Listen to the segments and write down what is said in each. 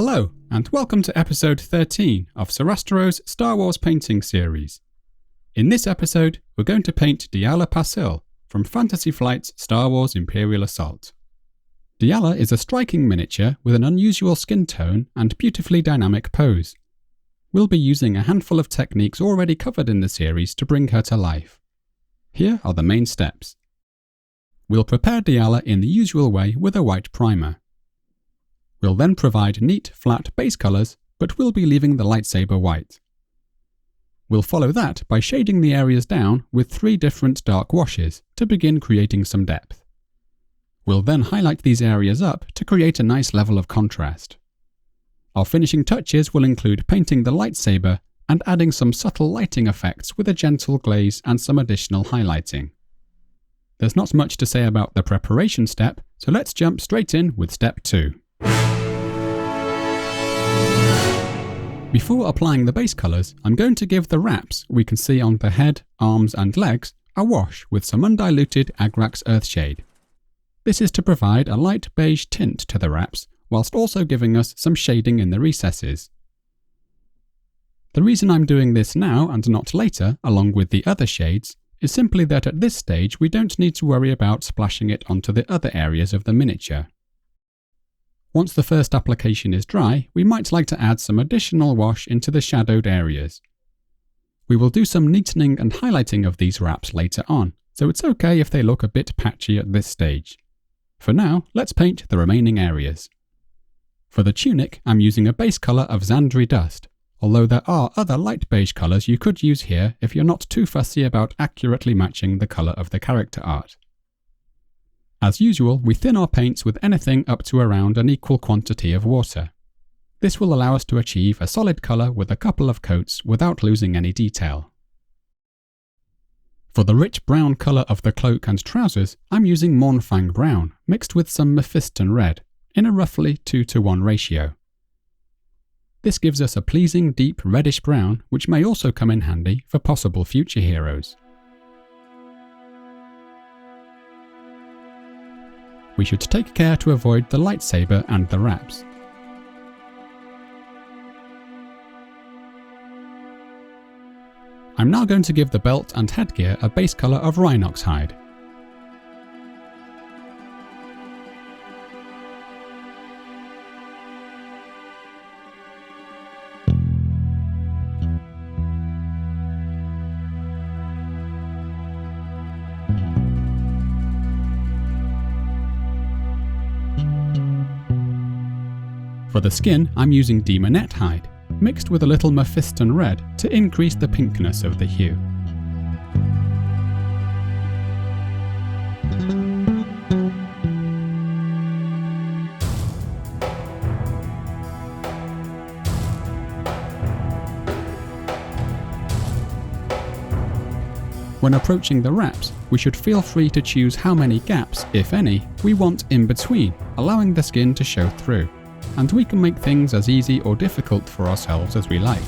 Hello, and welcome to episode 13 of Sarastro's Star Wars painting series. In this episode, we're going to paint Diala Passil from Fantasy Flight's Star Wars Imperial Assault. Diala is a striking miniature with an unusual skin tone and beautifully dynamic pose. We'll be using a handful of techniques already covered in the series to bring her to life. Here are the main steps. We'll prepare Diala in the usual way with a white primer. We'll then provide neat, flat base colours, but we'll be leaving the lightsaber white. We'll follow that by shading the areas down with 3 different dark washes to begin creating some depth. We'll then highlight these areas up to create a nice level of contrast. Our finishing touches will include painting the lightsaber and adding some subtle lighting effects with a gentle glaze and some additional highlighting. There's not much to say about the preparation step, so let's jump straight in with step 2. Before applying the base colours, I'm going to give the wraps we can see on the head, arms and legs a wash with some undiluted Agrax Earthshade. This is to provide a light beige tint to the wraps, whilst also giving us some shading in the recesses. The reason I'm doing this now and not later, along with the other shades, is simply that at this stage we don't need to worry about splashing it onto the other areas of the miniature. Once the first application is dry, we might like to add some additional wash into the shadowed areas. We will do some neatening and highlighting of these wraps later on, so it's okay if they look a bit patchy at this stage. For now, let's paint the remaining areas. For the tunic, I'm using a base colour of Zandri Dust, although there are other light beige colours you could use here if you're not too fussy about accurately matching the colour of the character art. As usual, we thin our paints with anything up to around an equal quantity of water. This will allow us to achieve a solid colour with a couple of coats without losing any detail. For the rich brown colour of the cloak and trousers, I'm using Mournfang Brown mixed with some Mephiston Red in a roughly 2:1 ratio. This gives us a pleasing deep reddish brown which may also come in handy for possible future heroes. We should take care to avoid the lightsaber and the wraps. I'm now going to give the belt and headgear a base colour of Rhinox hide. For the skin, I'm using Deamonette Hide, mixed with a little Mephiston Red to increase the pinkness of the hue. When approaching the wraps, we should feel free to choose how many gaps, if any, we want in between, allowing the skin to show through. And we can make things as easy or difficult for ourselves as we like.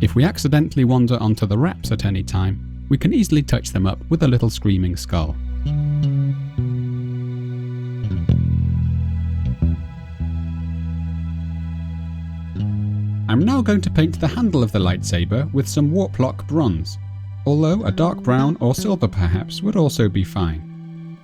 If we accidentally wander onto the wraps at any time, we can easily touch them up with a little screaming skull. I'm now going to paint the handle of the lightsaber with some Warplock Bronze, although a dark brown or silver perhaps would also be fine.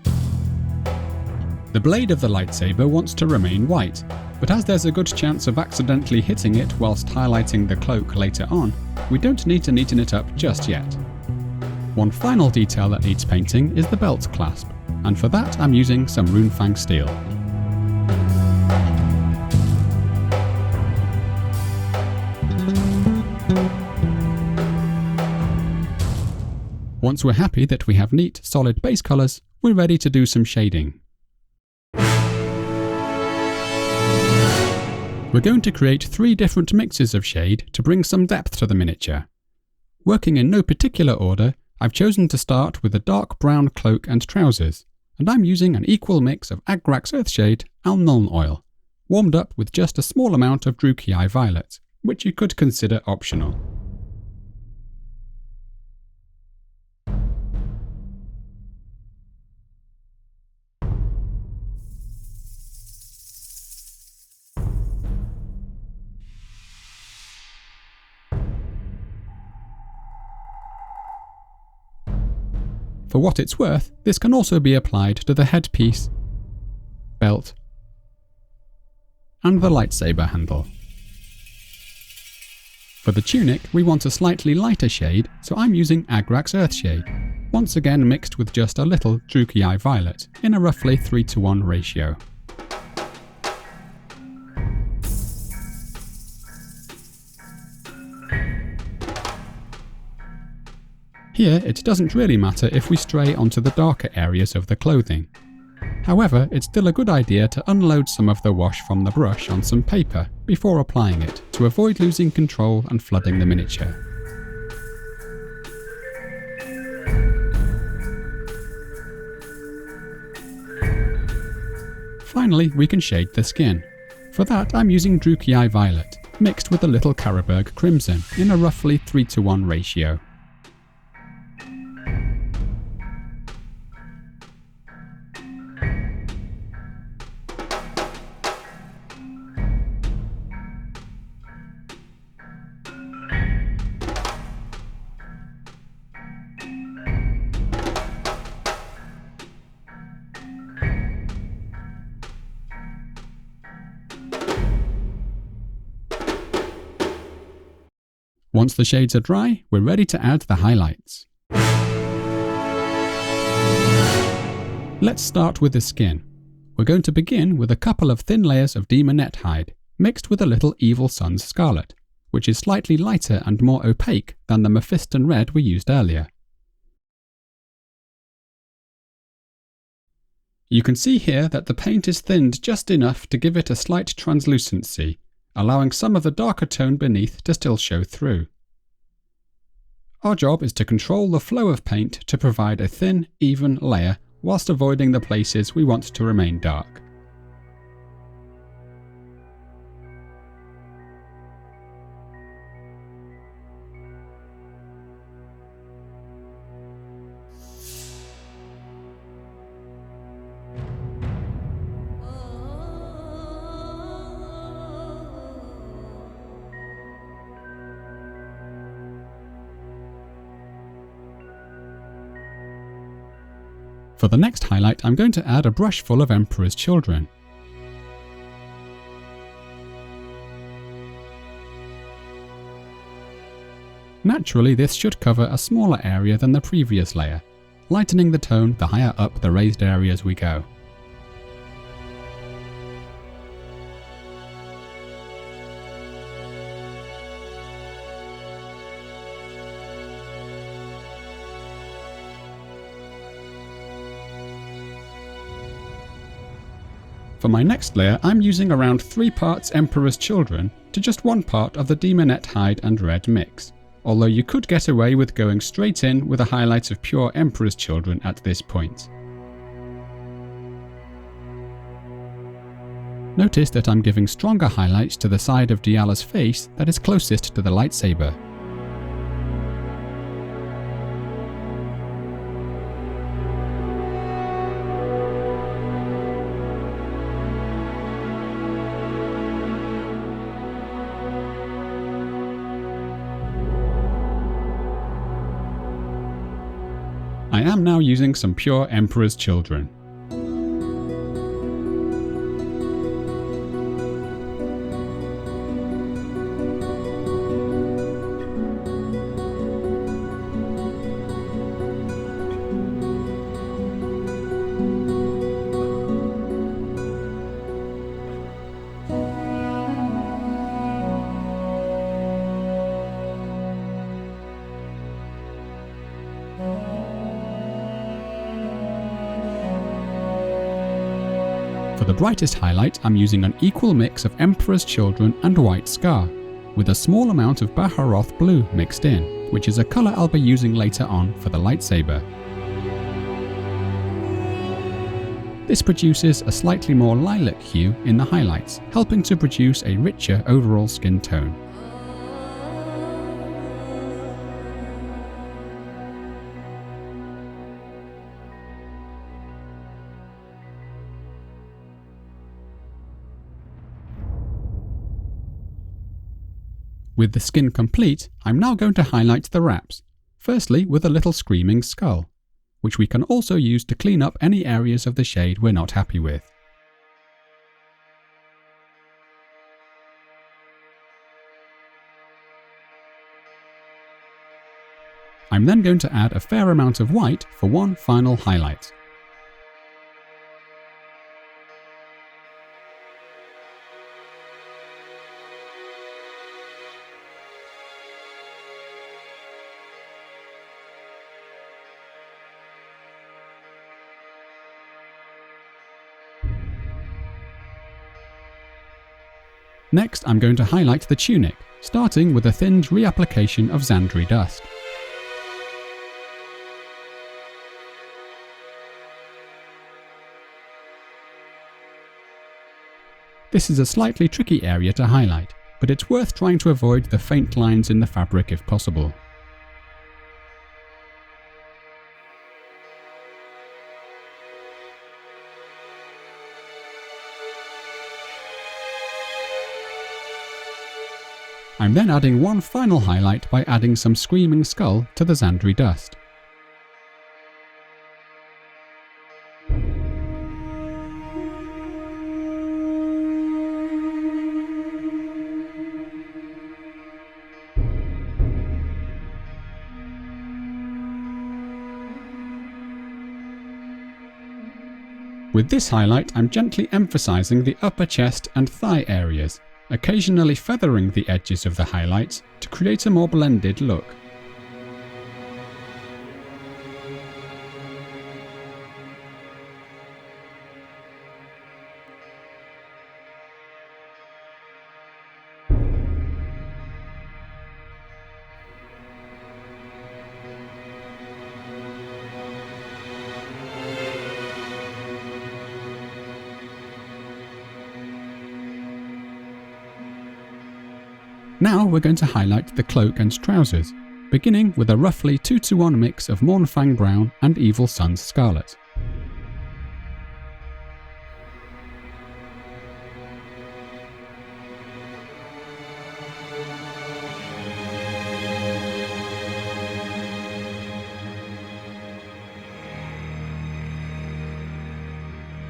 The blade of the lightsaber wants to remain white, but as there's a good chance of accidentally hitting it whilst highlighting the cloak later on, we don't need to neaten it up just yet. One final detail that needs painting is the belt clasp, and for that I'm using some Runefang Steel. Once we're happy that we have neat, solid base colours, we're ready to do some shading. We're going to create 3 different mixes of shade to bring some depth to the miniature. Working in no particular order, I've chosen to start with a dark brown cloak and trousers, and I'm using an equal mix of Agrax Earthshade and Nuln Oil, warmed up with just a small amount of Druchii Violet, which you could consider optional. For what it's worth, this can also be applied to the headpiece, belt, and the lightsaber handle. For the tunic, we want a slightly lighter shade, so I'm using Agrax Earthshade, once again mixed with just a little Druchii Violet, in a roughly 3:1 ratio. Here, it doesn't really matter if we stray onto the darker areas of the clothing. However, it's still a good idea to unload some of the wash from the brush on some paper before applying it, to avoid losing control and flooding the miniature. Finally, we can shade the skin. For that, I'm using Druchii Violet, mixed with a little Carroburg Crimson in a roughly 3:1 ratio. Once the shades are dry, we're ready to add the highlights. Let's start with the skin. We're going to begin with a couple of thin layers of Deamonette Hide, mixed with a little Evil Sunz Scarlet, which is slightly lighter and more opaque than the Mephiston Red we used earlier. You can see here that the paint is thinned just enough to give it a slight translucency, allowing some of the darker tone beneath to still show through. Our job is to control the flow of paint to provide a thin, even layer whilst avoiding the places we want to remain dark. For the next highlight, I'm going to add a brush full of Emperor's Children. Naturally, this should cover a smaller area than the previous layer, lightening the tone the higher up the raised areas we go. For my next layer, I'm using around 3 parts Emperor's Children to just 1 part of the Deamonette Hide and Red mix, although you could get away with going straight in with a highlight of pure Emperor's Children at this point. Notice that I'm giving stronger highlights to the side of Diala's face that is closest to the lightsaber. I am now using some pure Emperor's Children. For the brightest highlight, I'm using an equal mix of Emperor's Children and White Scar, with a small amount of Baharroth Blue mixed in, which is a colour I'll be using later on for the lightsaber. This produces a slightly more lilac hue in the highlights, helping to produce a richer overall skin tone. With the skin complete, I'm now going to highlight the wraps, firstly with a little screaming skull. which we can also use to clean up any areas of the shade we're not happy with. I'm then going to add a fair amount of white for one final highlight. Next, I'm going to highlight the tunic, starting with a thinned reapplication of Zandri Dust. This is a slightly tricky area to highlight, but it's worth trying to avoid the faint lines in the fabric if possible. I'm then adding one final highlight by adding some Screaming Skull to the Zandri Dust. With this highlight, I'm gently emphasizing the upper chest and thigh areas, occasionally feathering the edges of the highlights to create a more blended look. Now we're going to highlight the cloak and trousers, beginning with a roughly 2-to-1 mix of Mournfang Brown and Evil Sunz Scarlet.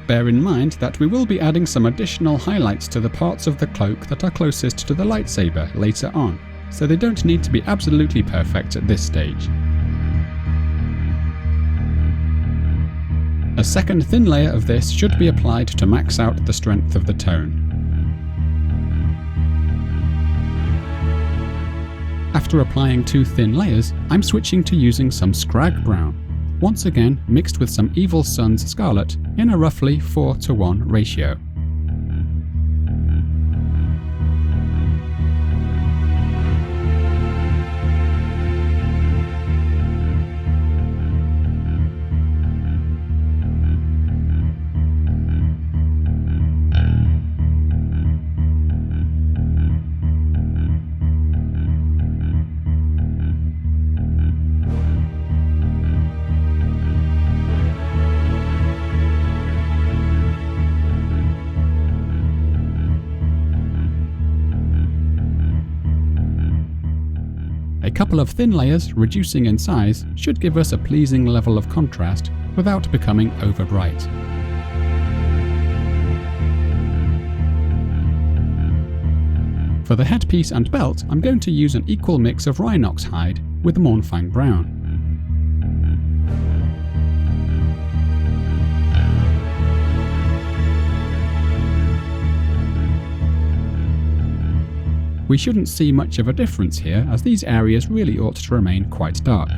Bear in mind that we will be adding some additional highlights to the parts of the cloak that are closest to the lightsaber later on, so they don't need to be absolutely perfect at this stage. A second thin layer of this should be applied to max out the strength of the tone. After applying 2 thin layers, I'm switching to using some Skrag Brown, once again mixed with some Evil Sunz Scarlet in a roughly 4-to-1 ratio. A couple of thin layers reducing in size should give us a pleasing level of contrast without becoming over bright. For the headpiece and belt, I'm going to use an equal mix of Rhinox hide with Mournfang Brown. We shouldn't see much of a difference here, as these areas really ought to remain quite dark.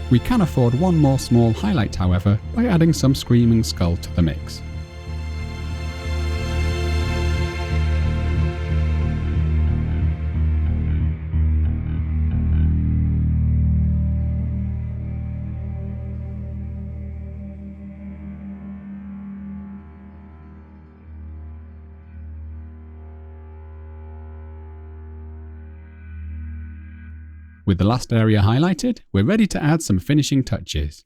We can afford one more small highlight, however, by adding some Screaming Skull to the mix. With the last area highlighted, we're ready to add some finishing touches.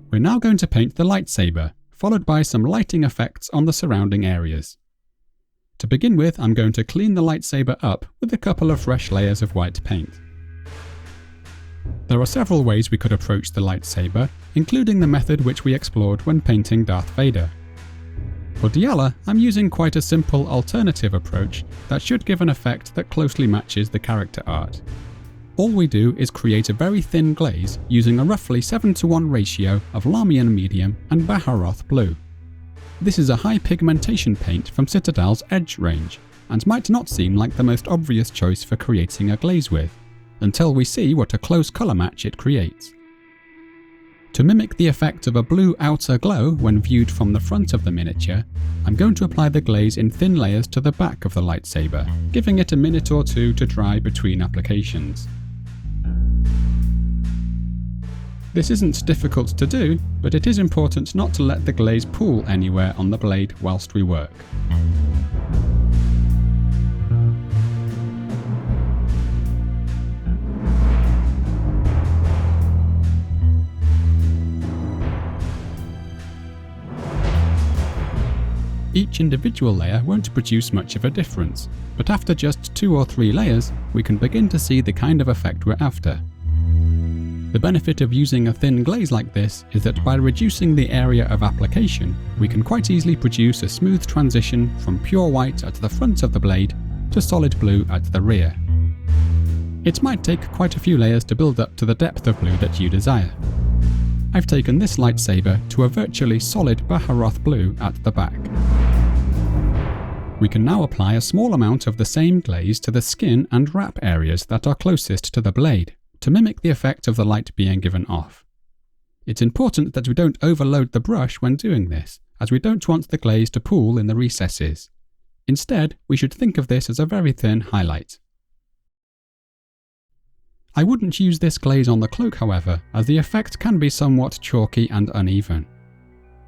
We're now going to paint the lightsaber, followed by some lighting effects on the surrounding areas. To begin with, I'm going to clean the lightsaber up with a couple of fresh layers of white paint. There are several ways we could approach the lightsaber, including the method which we explored when painting Darth Vader. For Diala, I'm using quite a simple alternative approach that should give an effect that closely matches the character art. All we do is create a very thin glaze using a roughly 7:1 ratio of Lahmian Medium and Baharroth Blue. This is a high pigmentation paint from Citadel's Edge range, and might not seem like the most obvious choice for creating a glaze with, until we see what a close colour match it creates. To mimic the effect of a blue outer glow when viewed from the front of the miniature, I'm going to apply the glaze in thin layers to the back of the lightsaber, giving it a minute or two to dry between applications. This isn't difficult to do, but it is important not to let the glaze pool anywhere on the blade whilst we work. Each individual layer won't produce much of a difference, but after just 2 or 3 layers, we can begin to see the kind of effect we're after. The benefit of using a thin glaze like this is that by reducing the area of application, we can quite easily produce a smooth transition from pure white at the front of the blade to solid blue at the rear. It might take quite a few layers to build up to the depth of blue that you desire. I've taken this lightsaber to a virtually solid Baharroth Blue at the back. We can now apply a small amount of the same glaze to the skin and wrap areas that are closest to the blade, to mimic the effect of the light being given off. It's important that we don't overload the brush when doing this, as we don't want the glaze to pool in the recesses. Instead, we should think of this as a very thin highlight. I wouldn't use this glaze on the cloak, however, as the effect can be somewhat chalky and uneven.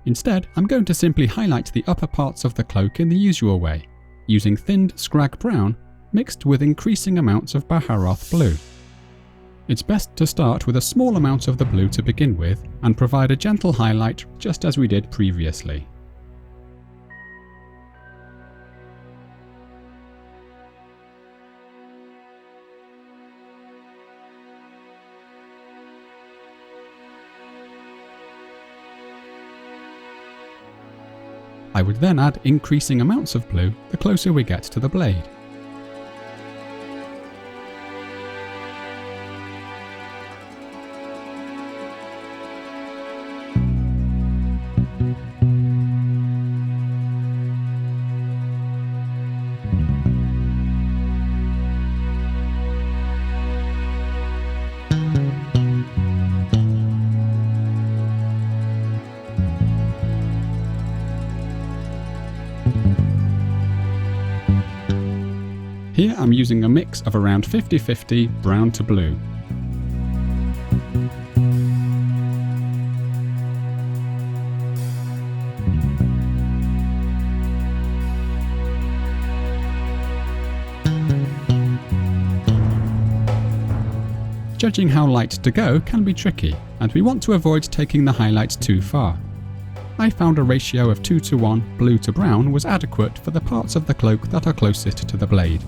Instead, I'm going to simply highlight the upper parts of the cloak in the usual way, using thinned Skrag Brown mixed with increasing amounts of Baharroth Blue. It's best to start with a small amount of the blue to begin with and provide a gentle highlight just as we did previously. I would then add increasing amounts of blue the closer we get to the blade. Here I'm using a mix of around 50-50 brown to blue. Judging how light to go can be tricky, and we want to avoid taking the highlights too far. I found a ratio of 2:1 blue to brown was adequate for the parts of the cloak that are closest to the blade.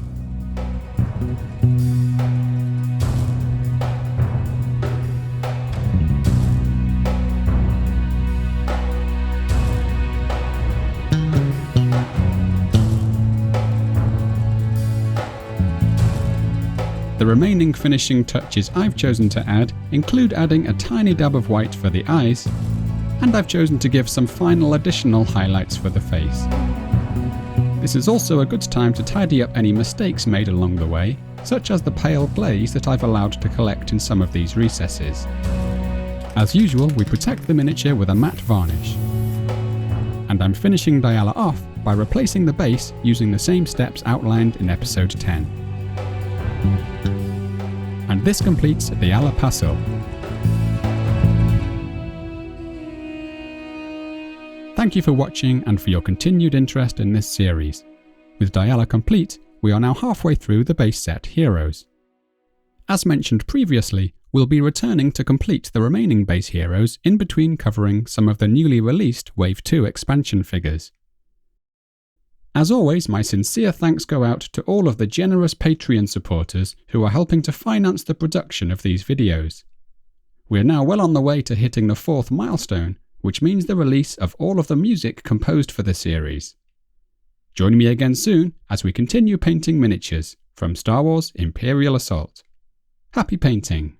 The remaining finishing touches I've chosen to add include adding a tiny dab of white for the eyes, and I've chosen to give some final additional highlights for the face. This is also a good time to tidy up any mistakes made along the way, such as the pale glaze that I've allowed to collect in some of these recesses. As usual, we protect the miniature with a matte varnish. And I'm finishing Diala off by replacing the base using the same steps outlined in episode 10. And this completes Diala Passil. Thank you for watching and for your continued interest in this series. With Diala complete, we are now halfway through the base set heroes. As mentioned previously, we'll be returning to complete the remaining base heroes in between covering some of the newly released Wave 2 expansion figures. As always, my sincere thanks go out to all of the generous Patreon supporters who are helping to finance the production of these videos. We're now well on the way to hitting the 4th milestone, which means the release of all of the music composed for the series. Join me again soon as we continue painting miniatures from Star Wars Imperial Assault. Happy painting!